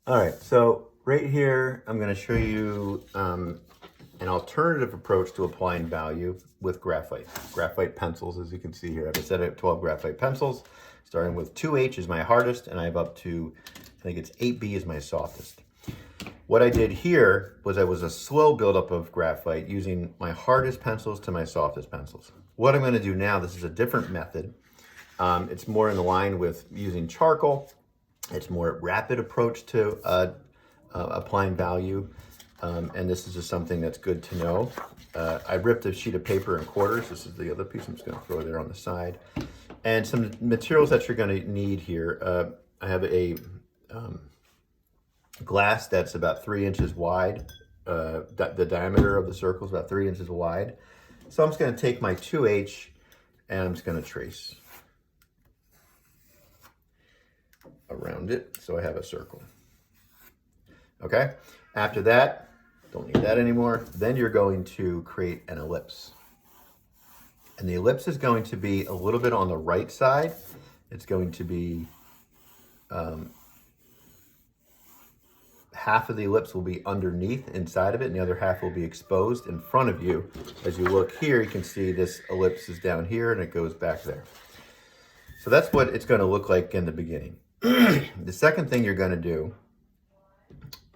All right, so right here, I'm going to show you an alternative approach to applying value with graphite. Graphite pencils, as you can see here. I have a set of 12 graphite pencils, starting with 2H is my hardest, and I have up to, I think it's 8B is my softest. What I did here was I was a slow buildup of graphite using my hardest pencils to my softest pencils. What I'm going to do now, this is a different method. It's more in line with using charcoal. It's more rapid approach to applying value. And this is just something that's good to know. I ripped a sheet of paper in quarters. This is the other piece I'm just going to throw there on the side. And some materials that you're going to need here. I have a glass that's about 3 inches wide. The diameter of the circle is about 3 inches wide. So I'm just going to take my 2H and I'm just going to trace around it so I have a circle. Okay, after that, don't need that anymore. Then you're going to create an ellipse. And the ellipse is going to be a little bit on the right side. It's going to be half of the ellipse will be underneath inside of it, and the other half will be exposed in front of you. As you look here, you can see this ellipse is down here and it goes back there. So that's what it's going to look like in the beginning. The second thing you're going to do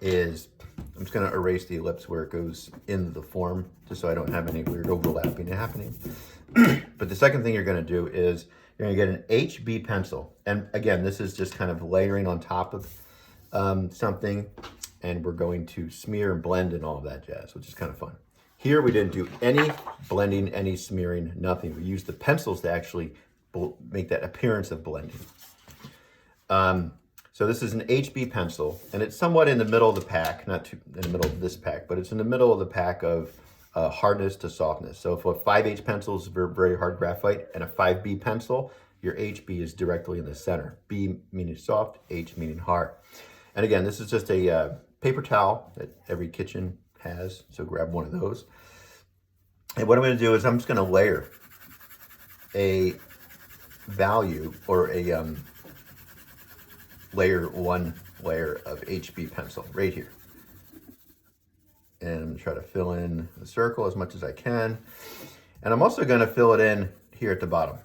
is, I'm just going to erase the ellipse where it goes into the form, just so I don't have any weird overlapping happening. But the second thing you're going to do is you're going to get an HB pencil. And again, this is just kind of layering on top of something, and we're going to smear and blend and all of that jazz, which is kind of fun. Here we didn't do any blending, any smearing, nothing. We used the pencils to actually make that appearance of blending. So this is an HB pencil, and it's somewhat in the middle of the pack, not too in the middle of this pack, but it's in the middle of the pack of hardness to softness. So if a 5H pencil is very hard graphite and a 5B pencil, your HB is directly in the center. B meaning soft, H meaning hard. And again, this is just a paper towel that every kitchen has, so grab one of those. And what I'm going to do is I'm just going to layer a value, or a one layer of HB pencil right here. And I'm going to try to fill in the circle as much as I can. And I'm also going to fill it in here at the bottom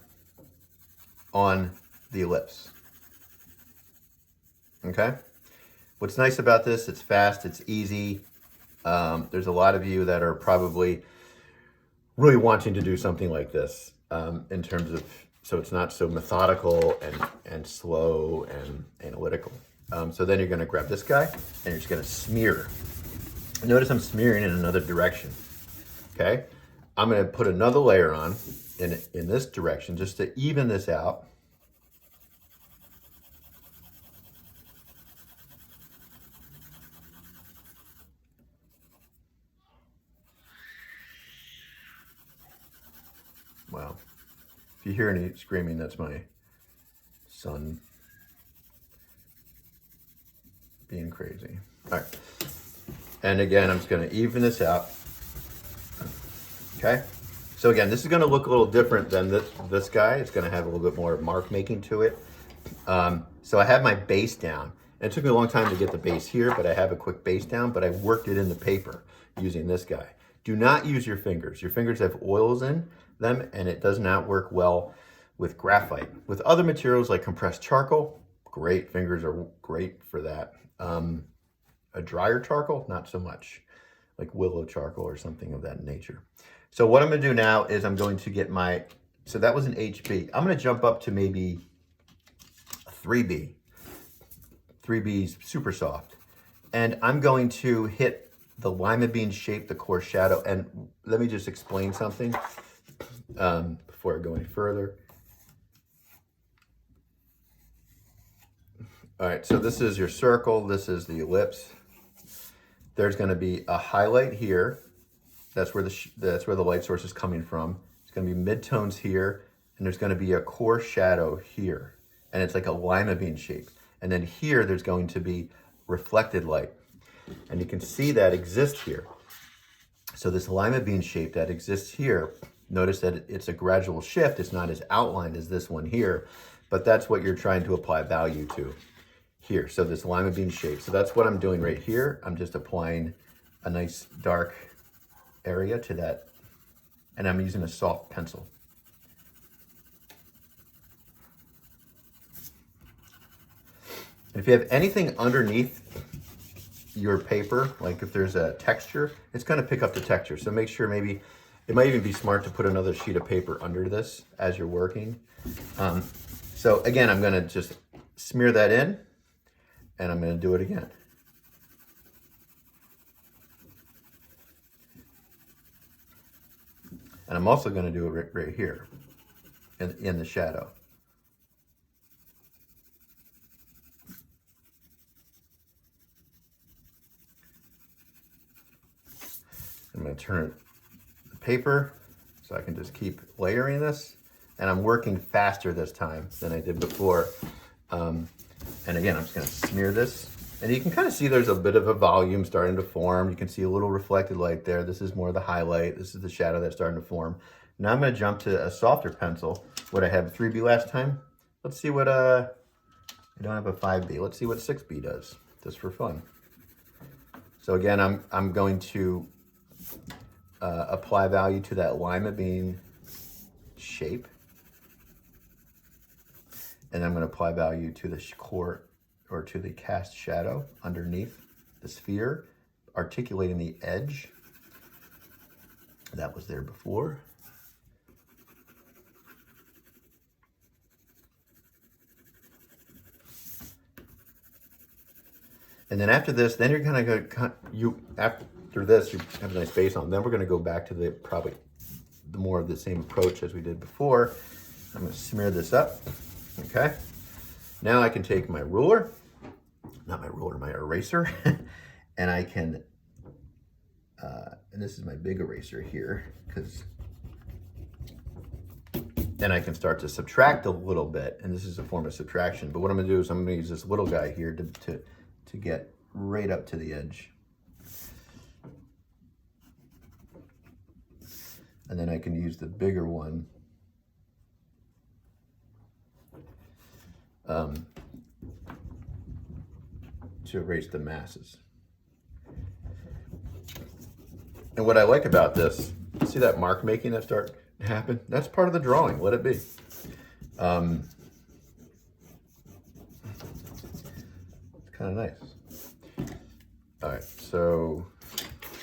on the ellipse. Okay? What's nice about this, it's fast, it's easy. There's a lot of you that are probably really wanting to do something like this in terms of, so it's not so methodical and slow and analytical. So then you're going to grab this guy and you're just going to smear. Notice I'm smearing in another direction. Okay, I'm going to put another layer on in this direction just to even this out. Wow. If you hear any screaming, that's my son being crazy. All right. And again, I'm just going to even this out. Okay. So again, this is going to look a little different than this guy. It's going to have a little bit more mark making to it. So I have my base down. And it took me a long time to get the base here, but I have a quick base down, but I worked it in the paper using this guy. Do not use your fingers. Your fingers have oils in them, and it does not work well with graphite. With other materials like compressed charcoal, great, fingers are great for that. A drier charcoal, not so much, like willow charcoal or something of that nature. So what I'm going to do now is I'm going to get my, so that was an HB. I'm going to jump up to maybe a 3B. 3B is super soft. And I'm going to hit the lima bean shape, the coarse shadow. And let me just explain something before I go any further. All right, so this is your circle. This is the ellipse. There's going to be a highlight here. That's where the light source is coming from. It's going to be midtones here, and there's going to be a coarse shadow here, and it's like a lima bean shape. And then here, there's going to be reflected light, and you can see that exists here. So this lima bean shape that exists here, notice that it's a gradual shift. It's not as outlined as this one here, but that's what you're trying to apply value to. here. So this lima bean shape. So that's what I'm doing right here. I'm just applying a nice dark area to that. And I'm using a soft pencil. And if you have anything underneath your paper, like if there's a texture, it's going to pick up the texture. So make sure, maybe it might even be smart to put another sheet of paper under this as you're working. So again, I'm going to just smear that in, and I'm going to do it again. And I'm also going to do it right here in the shadow. I'm going to turn the paper so I can just keep layering this. And I'm working faster this time than I did before. And again, I'm just going to smear this. And you can kind of see there's a bit of a volume starting to form. You can see a little reflected light there. This is more the highlight. This is the shadow that's starting to form. Now I'm going to jump to a softer pencil. What I had 3B last time. Let's see what, I don't have a 5B. Let's see what 6B does, just for fun. So again, I'm going to apply value to that lima bean shape. And I'm going to apply value to the core, or to the cast shadow underneath the sphere, articulating the edge that was there before. And then after this, then you're kind of going to, after this, you have a nice base on. Then we're going to go back to the probably the more of the same approach as we did before. I'm going to smear this up. Okay. Now I can take my ruler, not my ruler, my eraser, and I can, and this is my big eraser here, because then I can start to subtract a little bit, and this is a form of subtraction. But what I'm going to do is I'm going to use this little guy here to get right up to the edge. And then I can use the bigger one to erase the masses. And what I like about this, see that mark making that start to happen? That's part of the drawing. Let it be. It's kind of nice. All right, so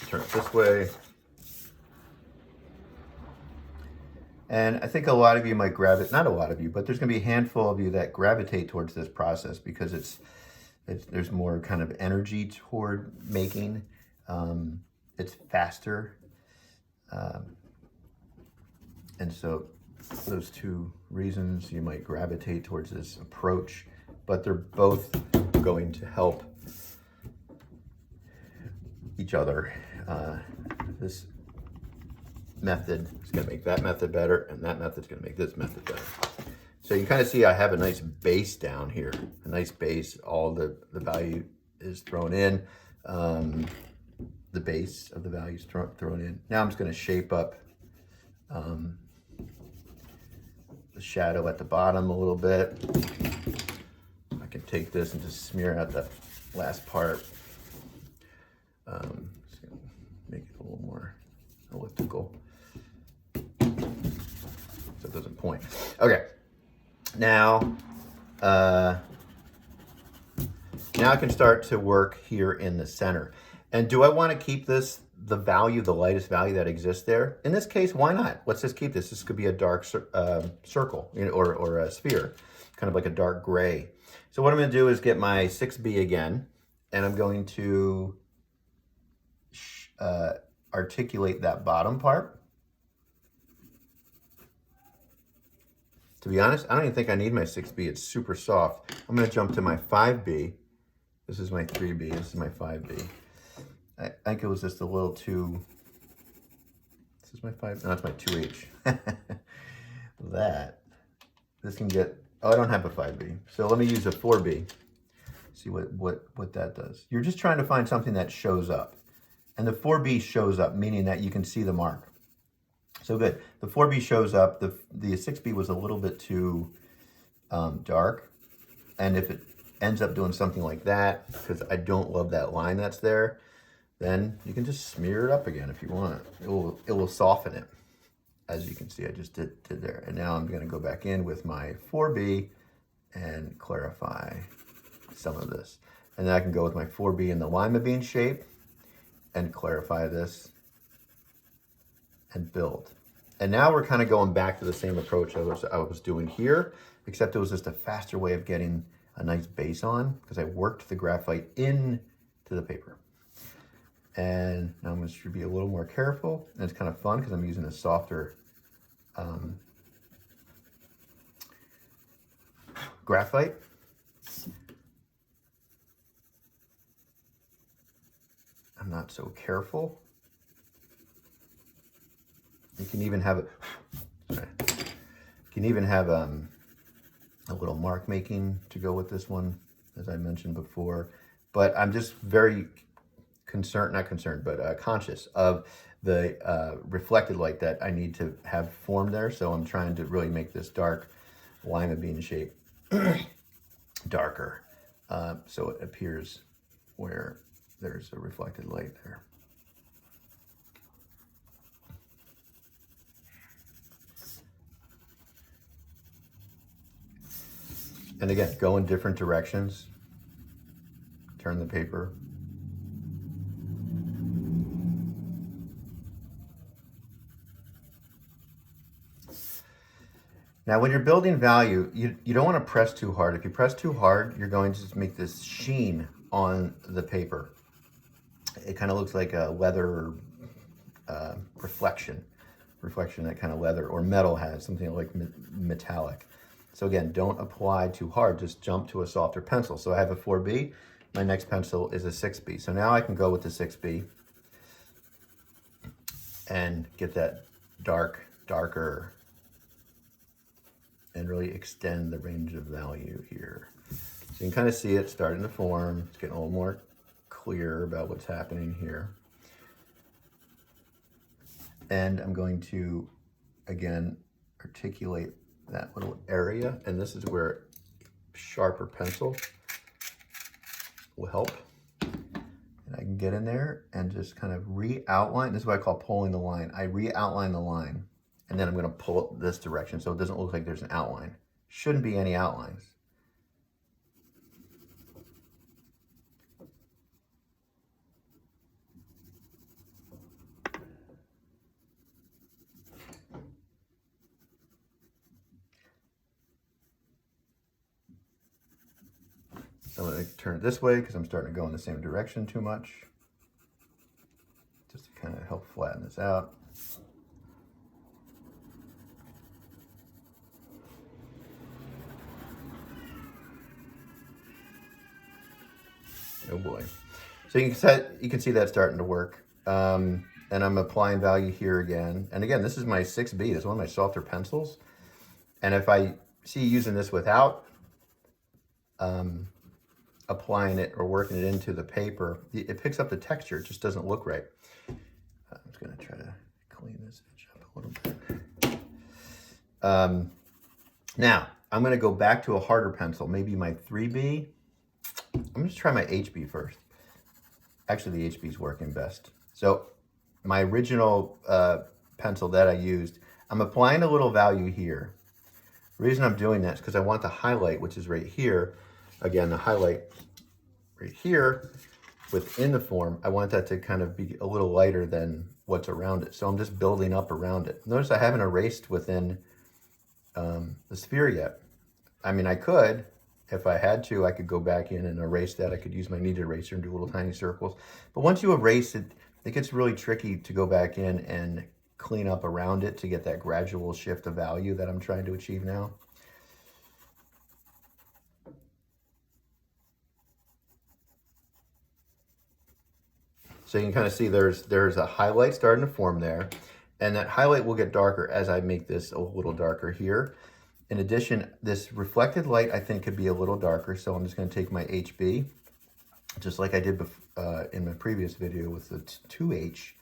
turn it this way. And I think a lot of you might gravitate, not a lot of you, but there's going to be a handful of you that gravitate towards this process because there's more kind of energy toward making. It's faster. And so those two reasons you might gravitate towards this approach, but they're both going to help each other. This method is going to make that method better, and that method is going to make this method better. So you kind of see I have a nice base down here, a nice base. All the value is thrown in. The base of the value is thrown in. Now I'm just going to shape up the shadow at the bottom a little bit. I can take this and just smear out the last part. Just gonna make it a little more elliptical so it doesn't point. Okay, now now I can start to work here in the center. And do I want to keep this the value, the lightest value that exists there? In this case, why not? Let's just keep this. This could be a dark circle, you know, or a sphere, kind of like a dark gray. So what I'm going to do is get my 6B again, and I'm going to articulate that bottom part. To be honest, I don't even think I need my 6B. It's super soft. I'm going to jump to my 5B. This is my 3B. This is my 5B. I think it was just a little too, this is my 5, no, it's my 2H. This can get, oh, I don't have a 5B. So let me use a 4B. See what that does. You're just trying to find something that shows up. And the 4B shows up, meaning that you can see the mark. So good. The 4B shows up. The 6B was a little bit too dark. And ends up doing something like that, because I don't love that line that's there, then you can just smear it up again if you want. It will soften it. As you can see, I just did there. And now I'm gonna go back in with my 4B and clarify some of this. And then I can go with my 4B in the lima bean shape and clarify this and build. And now we're kind of going back to the same approach I was doing here, except it was just a faster way of getting a nice base on, because I worked the graphite into the paper. And now I'm going to be a little more careful, and it's kind of fun because I'm using a softer graphite. I'm not so careful. You can even have a little mark making to go with this one, as I mentioned before. But I'm just very conscious of the reflected light that I need to have formed there. So I'm trying to really make this dark lima bean shape darker, so it appears where there's a reflected light there. And again, go in different directions. Turn the paper. Now, when you're building value, you don't want to press too hard. If you press too hard, you're going to just make this sheen on the paper. It kind of looks like a leather reflection that kind of leather or metal has, something like metallic. So again, don't apply too hard, just jump to a softer pencil. So I have a 4B, my next pencil is a 6B. So now I can go with the 6B and get that darker, and really extend the range of value here. So you can kind of see it starting to form. It's getting a little more clear about what's happening here. And I'm going to, again, articulate that little area. And this is where a sharper pencil will help. And I can get in there and just kind of re-outline. This is what I call pulling the line. I re-outline the line, and then I'm going to pull it this direction so it doesn't look like there's an outline. Shouldn't be any outlines. So I'm going to turn it this way because I'm starting to go in the same direction too much. Just to kind of help flatten this out. Oh boy. So you can see that starting to work. And I'm applying value here again. And again, this is my 6B. This is one of my softer pencils. And if I see using this without applying it or working it into the paper, it picks up the texture. It just doesn't look right. I'm just going to try to clean this edge up a little bit. Now, I'm going to go back to a harder pencil, maybe my 3B. I'm going to try my HB first. Actually, the HB is working best. So my original pencil that I used, I'm applying a little value here. The reason I'm doing that is because I want the highlight, which is right here. Again, the highlight right here within the form, I want that to kind of be a little lighter than what's around it. So I'm just building up around it. Notice I haven't erased within the sphere yet. I mean, I could. If I had to, I could go back in and erase that. I could use my kneaded eraser and do little tiny circles. But once you erase it, it gets really tricky to go back in and clean up around it to get that gradual shift of value that I'm trying to achieve now. So you can kind of see there's a highlight starting to form there. And that highlight will get darker as I make this a little darker here. In addition, this reflected light, I think, could be a little darker. So I'm just going to take my HB, just like I did in my previous video with the 2H.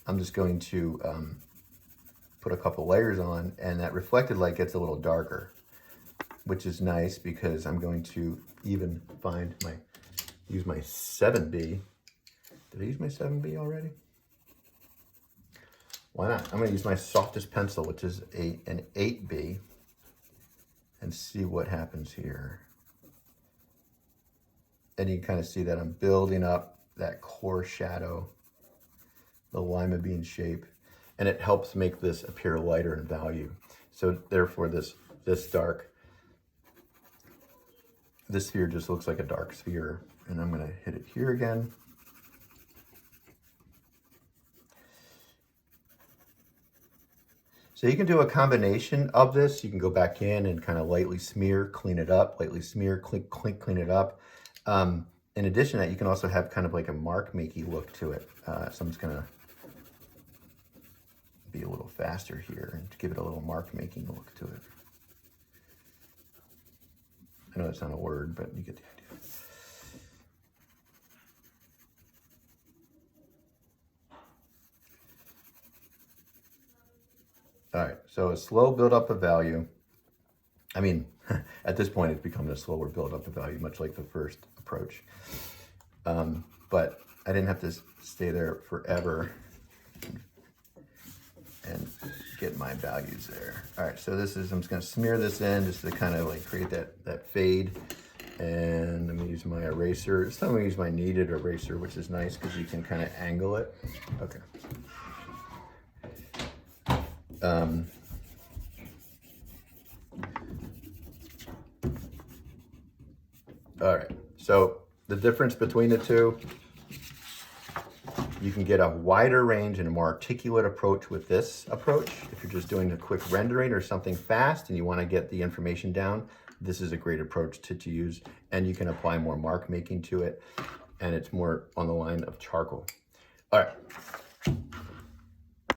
I'm just going to put a couple layers on, and that reflected light gets a little darker, which is nice because I'm going to even find use my 7B. Did I use my 7B already? Why not? I'm gonna use my softest pencil, which is an 8B, and see what happens here. And you can kind of see that I'm building up that core shadow, the lima bean shape, and it helps make this appear lighter in value. So therefore this dark, this sphere just looks like a dark sphere. And I'm gonna hit it here again. So you can do a combination of this. You can go back in and kind of lightly smear, clean it up, lightly smear, clean it up. In addition to that, you can also have kind of like a mark makey look to it. So I'm just gonna be a little faster here and give it a little mark making look to it. I know that's not a word, but you get the idea. All right, so a slow build up of value. I mean, at this point, it's becoming a slower build up of value, much like the first approach. But I didn't have to stay there forever and get my values there. All right, so this is, I'm just gonna smear this in just to kind of like create that fade. And I'm gonna use my eraser. This time I'm gonna use my kneaded eraser, which is nice because you can kind of angle it. Okay. All right, so the difference between the two, you can get a wider range and a more articulate approach with this approach. If you're just doing a quick rendering or something fast and you want to get the information down, this is a great approach to use, and you can apply more mark making to it, and it's more on the line of charcoal. All right.